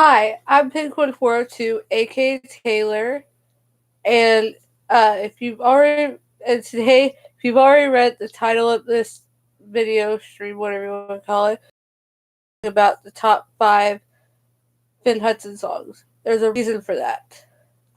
Hi, I'm Pinkwin 402, aka Taylor, and if you've already and today if you've already read the title of this video stream, whatever you want to call it, about the top 5 Finn Hudson songs. There's a reason for that.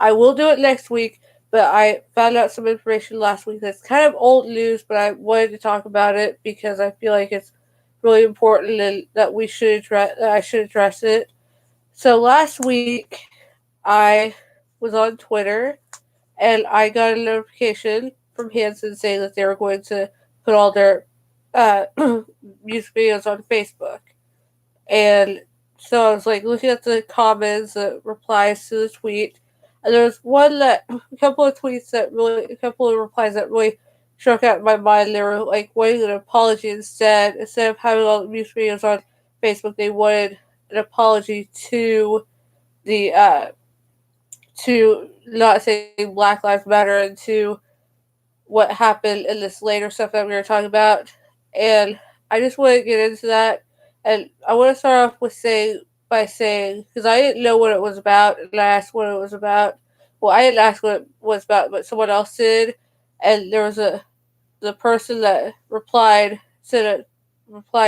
I will do it next week, but I found out some information last week that's kind of old news, but I wanted to talk about it because I feel like it's really important and that we should address. That I should address it. So last week, I was on Twitter and I got a notification from Hanson saying that they were going to put all their uh, music videos on Facebook. And so I was like looking at the comments, the replies to the tweet, and there was a couple of tweets that really, a couple of replies that really struck out in my mind. They were like wanting an apology instead of having all the music videos on Facebook, they wanted an apology the to not saying Black Lives Matter and to what happened in this later stuff that we were talking about. And I just want to get into that. And I want to start off with saying because I didn't know what it was about, and I asked what it was about. Well, I didn't ask what it was about, but someone else did, and there was the person that replied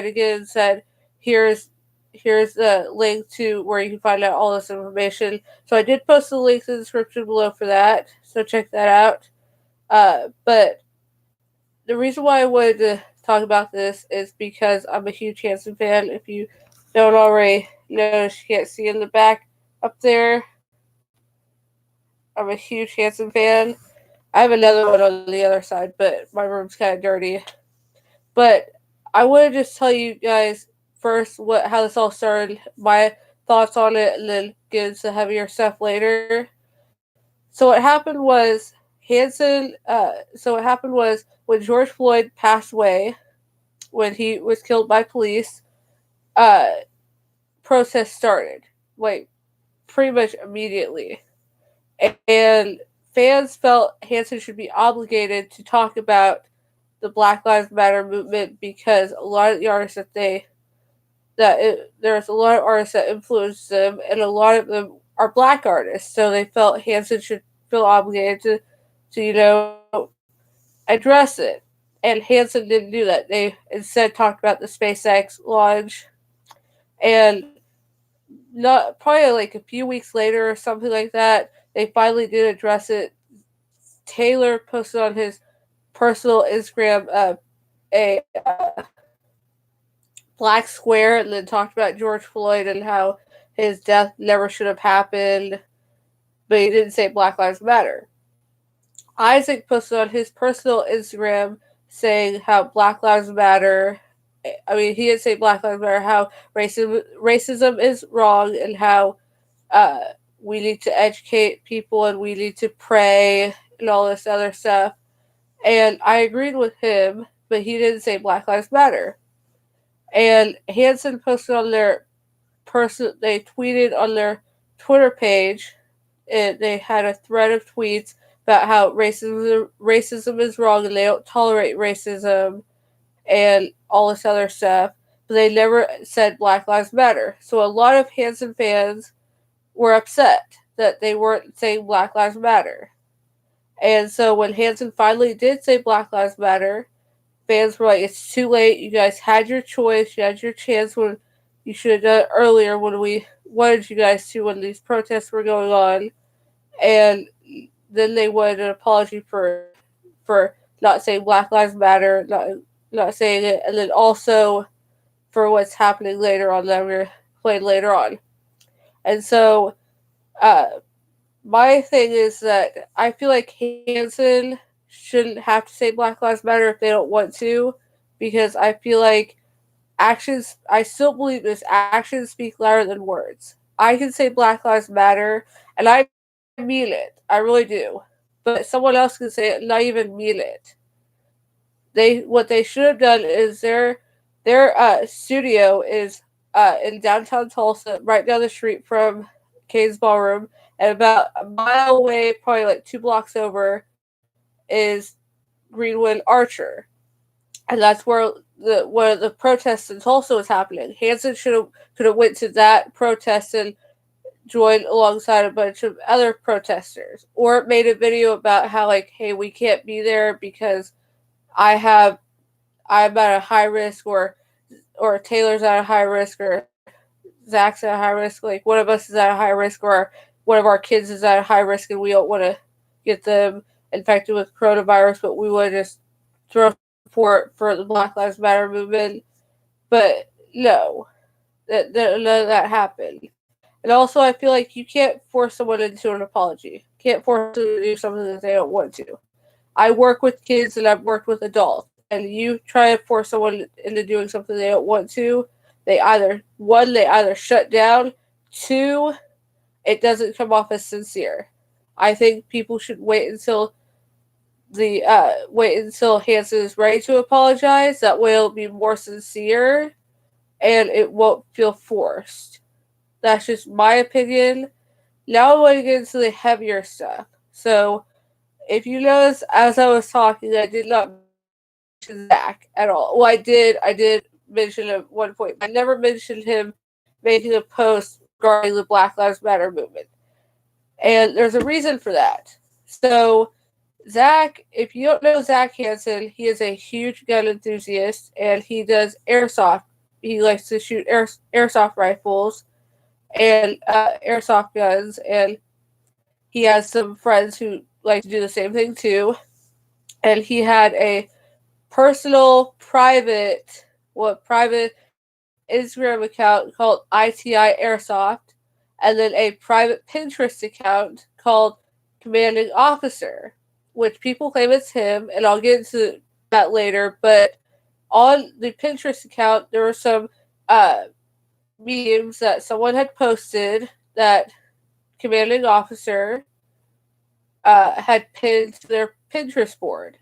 again and said, "Here's here's the link to where you can find out all this information." So I did post the link in the description below for that. So check that out. But the reason why I wanted to talk about this is because I'm a huge Hanson fan. If you don't already notice, you can't see in the back up there. I'm a huge Hanson fan. I have another one on the other side, but my room's kind of dirty. But I want to just tell you guys first what how this all started, my thoughts on it, and then get into the heavier stuff later. So what happened was what happened was when George Floyd passed away, when he was killed by police, uh, protests started. Like pretty much immediately. And fans felt Hanson should be obligated to talk about the Black Lives Matter movement because a lot of the artists there's a lot of artists that influenced them, and a lot of them are black artists. So they felt Hanson should feel obligated to address it. And Hanson didn't do that. They instead talked about the SpaceX launch, and not probably like a few weeks later or something like that, they finally did address it. Taylor posted on his personal Instagram a black square and then talked about George Floyd and how his death never should have happened, but he didn't say Black Lives Matter. Isaac posted on his personal Instagram saying how Black Lives Matter. I mean, he didn't say Black Lives Matter. How racism is wrong, and how uh, we need to educate people and we need to pray and all this other stuff. And I agreed with him, but he didn't say Black Lives Matter. And Hanson posted on their they tweeted on their Twitter page. They had a thread of tweets about how racism is wrong and they don't tolerate racism and all this other stuff. But they never said Black Lives Matter. So a lot of Hanson fans were upset that they weren't saying Black Lives Matter. And so when Hanson finally did say Black Lives Matter, fans were like, "It's too late. You guys had your choice. You had your chance when you should have done it earlier when we wanted you guys to when these protests were going on." And then they wanted an apology for not saying Black Lives Matter, not saying it, and then also for what's happening later on that we're playing later on. And so, uh, my thing is that I feel like Hanson shouldn't have to say Black Lives Matter if they don't want to, because I feel like I still believe this, actions speak louder than words. I can say Black Lives Matter, and I mean it. I really do. But someone else can say it and not even mean it. What they should have done is their studio is in downtown Tulsa, right down the street from Kane's Ballroom, and about a mile away, probably like 2 blocks over, is Greenwood Archer, and that's where the protests in Tulsa was happening. Hanson should have could have went to that protest and joined alongside a bunch of other protesters, or made a video about how like, hey, we can't be there because I have I'm at a high risk, or Taylor's at a high risk, or Zach's at a high risk. Like one of us is at a high risk, or one of our kids is at a high risk, and we don't want to get them infected with coronavirus, but we want to just throw support for the Black Lives Matter movement. But no, none of that happened. And also, I feel like you can't force someone into an apology. Can't force them to do something that they don't want to. I work with kids and I've worked with adults, and you try to force someone into doing something they don't want to, they either shut down, two, it doesn't come off as sincere. I think people should wait until Hanson is ready to apologize. That way, it'll be more sincere, and it won't feel forced. That's just my opinion. Now I want to get into the heavier stuff. So, if you notice, as I was talking, I did not mention Zach at all. Well, I did. I did mention him at one point. I never mentioned him making a post regarding the Black Lives Matter movement. And there's a reason for that. So, Zach, if you don't know Zach Hanson, he is a huge gun enthusiast, and he does airsoft. He likes to shoot airsoft rifles and airsoft guns, and he has some friends who like to do the same thing too. And he had a personal, private Instagram account called ITI Airsoft, and then a private Pinterest account called Commanding Officer, which people claim it's him, and I'll get into that later. But on the Pinterest account, there were some memes that someone had posted that Commanding Officer had pinned to their Pinterest board.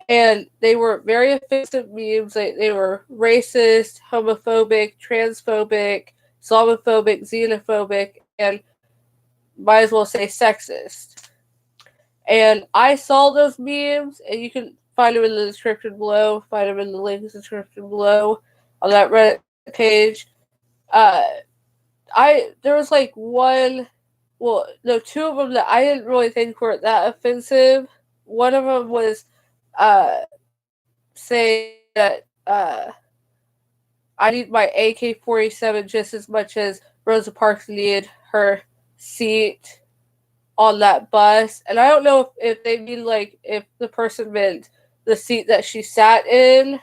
And they were very offensive memes. They were racist, homophobic, transphobic, Islamophobic, xenophobic, and might as well say sexist. And I saw those memes, and you can find them in the description below, find them in the link description below on that Reddit page. There was like two of them that I didn't really think were that offensive. One of them was saying that I need my AK-47 just as much as Rosa Parks needed her seat on that bus. And I don't know if they mean like if the person meant the seat that she sat in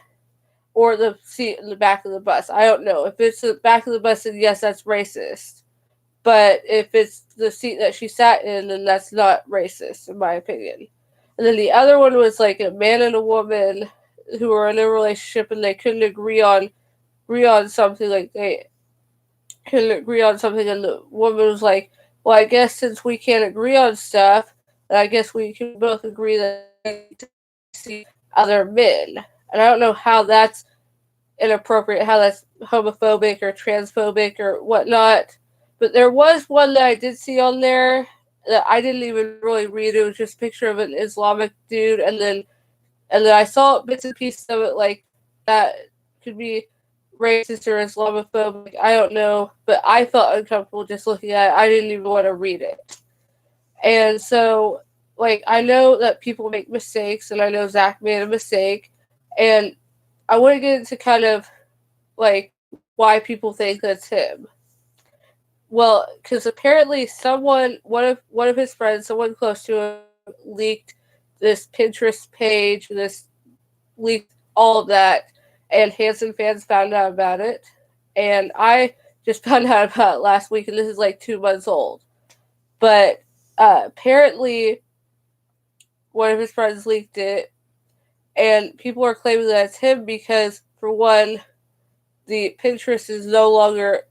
or the seat in the back of the bus. I don't know. If it's the back of the bus, then yes, that's racist. But if it's the seat that she sat in, then that's not racist, in my opinion. And then the other one was like a man and a woman who were in a relationship and they couldn't agree on something. Like they couldn't agree on something, and the woman was like, "Well, I guess since we can't agree on stuff, then I guess we can both agree that we need to see other men." And I don't know how that's inappropriate, how that's homophobic or transphobic or whatnot. But there was one that I did see on there that I didn't even really read. It was just a picture of an Islamic dude, and then I saw bits and pieces of it like that could be racist or Islamophobic. I don't know, but I felt uncomfortable just looking at it. I didn't even want to read it. And so, like, I know that people make mistakes, and I know Zach made a mistake, and I want to get into kind of like why people think that's him. Well, because apparently one of his friends, someone close to him, leaked this Pinterest page, leaked all of that, and Hanson fans found out about it. And I just found out about it last week, and this is like 2 months old. But apparently, one of his friends leaked it, and people are claiming that it's him because, for one, the Pinterest is no longer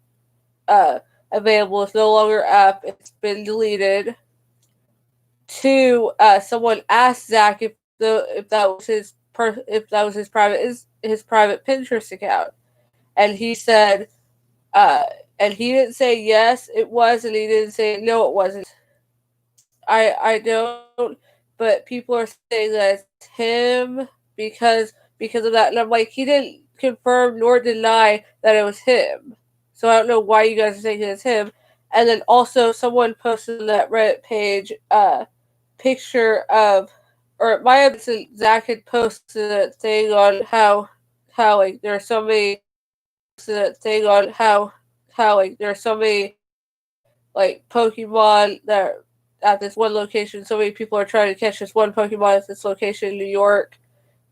available. It's no longer up. It's been deleted. Two, someone asked Zach if that was his private Pinterest account, and he said, and he didn't say yes, it was, and he didn't say no, it wasn't. I don't, but people are saying that it's him because of that, and I'm like, he didn't confirm nor deny that it was him. So I don't know why you guys are saying it's him. And then also someone posted on that Reddit page a picture of, or it might have been Zach had posted a thing on how like there are so many thing on how like there are so many like Pokemon that are at this one location. So many people are trying to catch this one Pokemon at this location in New York,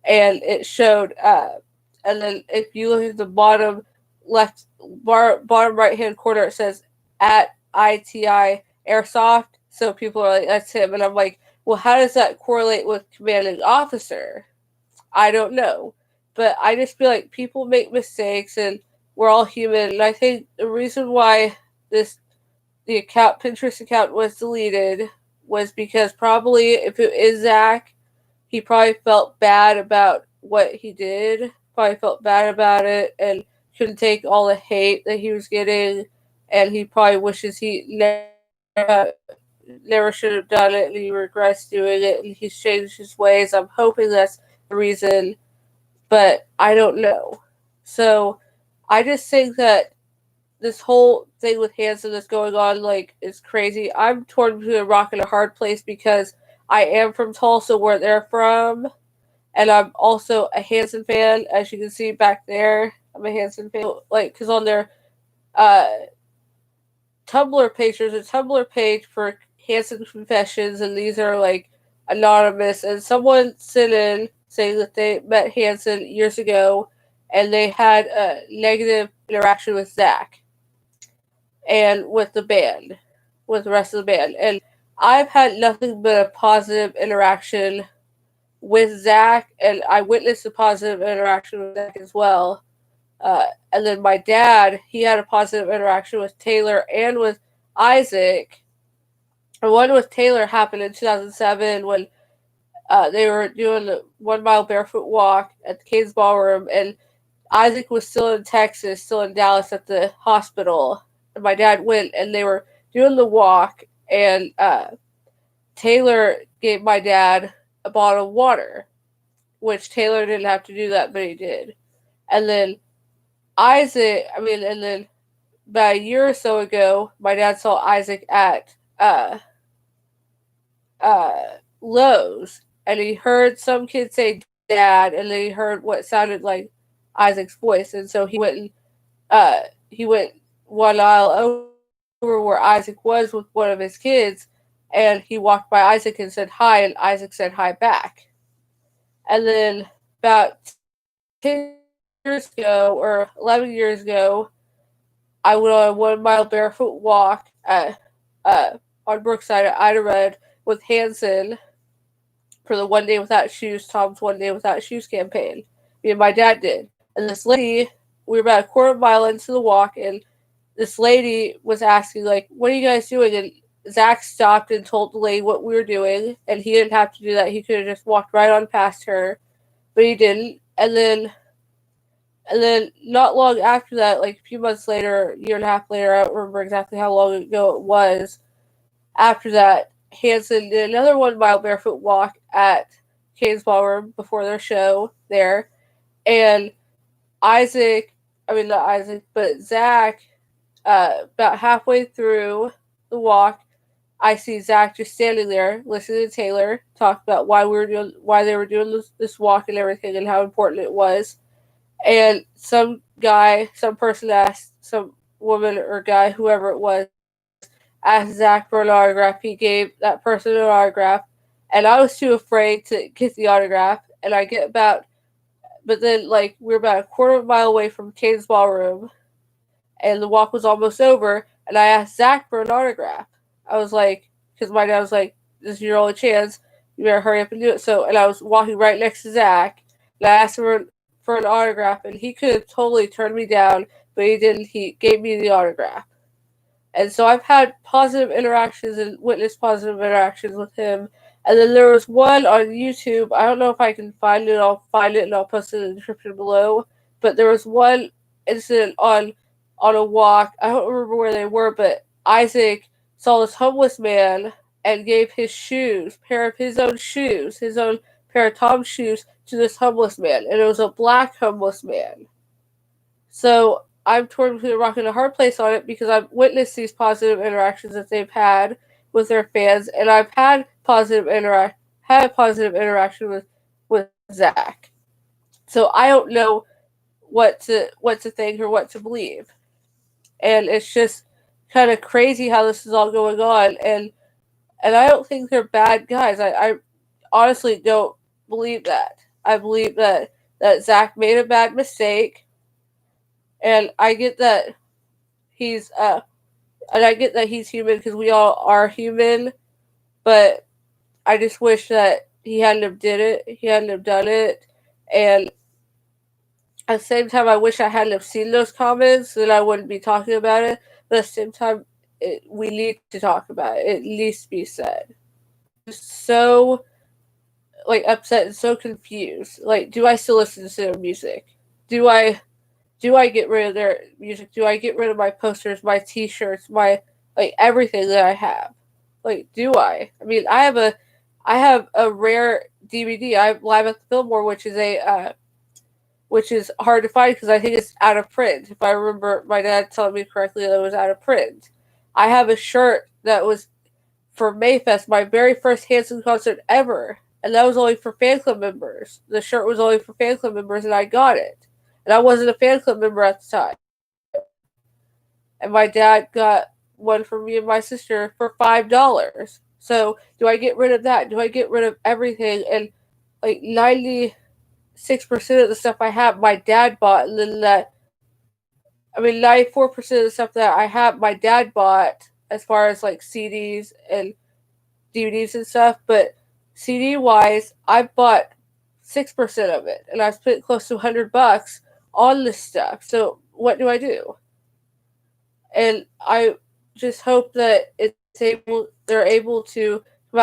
and it showed. And then if you look at the bottom right hand corner, it says at ITI Airsoft. So people are like, that's him, and I'm like, well, how does that correlate with commanding officer? I don't know, but I just feel like people make mistakes, and we're all human. And I think the reason why this the account Pinterest account was deleted was because probably if it is Zach, he probably felt bad about what he did. Probably felt bad about it and couldn't take all the hate that he was getting, and he probably wishes he never should have done it, and he regrets doing it, and he's changed his ways. I'm hoping that's the reason, but I don't know. So I just think that this whole thing with Hanson that's going on like is crazy. I'm torn between a rock and a hard place because I am from Tulsa, where they're from, and I'm also a Hanson fan, as you can see back there. I'm a Hanson fan, like because on their uh, Tumblr page, there's a Tumblr page for Hanson confessions, and these are like anonymous. And someone sent in saying that they met Hanson years ago, and they had a negative interaction with Zach and with the band, with the rest of the band. And I've had nothing but a positive interaction with Zach, and I witnessed a positive interaction with Zach as well. And then my dad, he had a positive interaction with Taylor and with Isaac. And one with Taylor happened in 2007 when they were doing the 1 mile barefoot walk at the Cade's Ballroom, and Isaac was still in Texas, still in Dallas at the hospital. And my dad went, and they were doing the walk, and Taylor gave my dad a bottle of water, which Taylor didn't have to do that, but he did. And then and then about a year or so ago, my dad saw Isaac at Lowe's, and he heard some kid say dad, and then he heard what sounded like Isaac's voice, and so he went 1 aisle over where Isaac was with one of his kids, and he walked by Isaac and said hi, and Isaac said hi back. And then about 10 years ago or 11 years ago, I went on a 1 mile barefoot walk on Brookside at Ida Red with Hanson for the One Day Without Shoes, Tom's One Day Without Shoes campaign. Me and my dad did. And this lady, we were about a quarter mile into the walk, and this lady was asking, like, what are you guys doing? And Zach stopped and told the lady what we were doing, and he didn't have to do that. He could have just walked right on past her, but he didn't. And then not long after that, like a few months later, a year and a half later, I don't remember exactly how long ago it was, after that, Hanson did another 1 mile barefoot walk at Cade's Ballroom before their show there. And not Isaac, but Zach, about halfway through the walk, I see Zach just standing there listening to Taylor talk about why they were doing this walk and everything and how important it was. And some person asked, some woman or guy, whoever it was, asked Zach for an autograph. He gave that person an autograph, and I was too afraid to get the autograph. And but then like we were about a quarter of a mile away from Cade's Ballroom, and the walk was almost over, and I asked Zach for an autograph. I was like, because my dad was like, this is your only chance, you better hurry up and do it. So, and I was walking right next to Zach, and I asked him for an autograph, and he could have totally turned me down, but he didn't. He gave me the autograph. And so I've had positive interactions and witnessed positive interactions with him. And then there was one on YouTube. I don't know if I can find it. I'll find it and I'll post it in the description below. But there was one incident on a walk. I don't remember where they were, but Isaac saw this homeless man and gave pair of his own shoes, his own pair of Tom's shoes, to this homeless man. And it was a black homeless man. So I'm torn between a rock and a hard place on it because I've witnessed these positive interactions that they've had with their fans, and I've had a positive interaction with Zach. So I don't know what to think or what to believe, and it's just kind of crazy how this is all going on. And I don't think they're bad guys. I honestly don't believe that. I believe that Zach made a bad mistake, and I get that he's and I get that he's human because we all are human, but I just wish that he hadn't have did it. He hadn't have done it, and at the same time, I wish I hadn't have seen those comments, then I wouldn't be talking about it. But at the same time, we need to talk about it. It needs to be said. I'm just so like upset and so confused. Like, do I still listen to their music? Do I get rid of their music? Do I get rid of my posters, my T-shirts, my like everything that I have? Like, do I? I mean, I have a rare DVD. I have Live at the Fillmore, which is hard to find because I think it's out of print. If I remember my dad telling me correctly, that it was out of print. I have a shirt that was for Mayfest, my very first Hanson concert ever, and that was only for fan club members. The shirt was only for fan club members, and I got it. And I wasn't a fan club member at the time. And my dad got one for me and my sister for $5. So do I get rid of that? Do I get rid of everything? And like 96% of the stuff I have, my dad bought, and then 94% of the stuff that I have, my dad bought, as far as like CDs and DVDs and stuff. But CD wise, I bought 6% of it, and I spent close to $100 on this stuff. So what do I do? And I just hope that they're able to